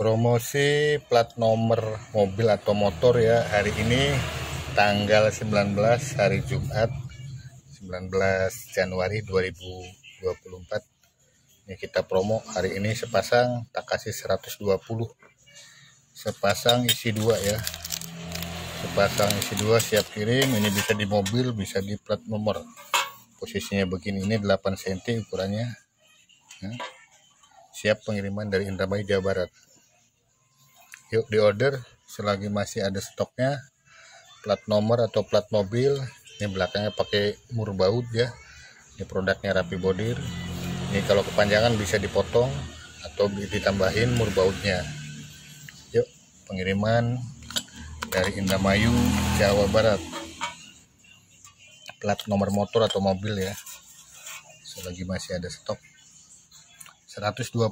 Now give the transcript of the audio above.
Promosi plat nomor mobil atau motor ya hari ini tanggal 19 hari Jumat 19 Januari 2024. Ini kita promo hari ini sepasang tak kasih 120. Sepasang isi 2 ya. Sepasang isi 2 siap kirim. Ini bisa di mobil, bisa di plat nomor. Posisinya begini, ini 8 cm ukurannya. Nah, siap pengiriman dari Indramayu, Jawa Barat. Yuk di order selagi masih ada stoknya. Plat nomor atau plat mobil. Ini belakangnya pakai mur baut ya. Ini produknya Rapi Bodir. Ini kalau kepanjangan bisa dipotong atau ditambahin mur bautnya. Yuk pengiriman dari Indramayu, Jawa Barat. Plat nomor motor atau mobil ya. Selagi masih ada stok. 120.000.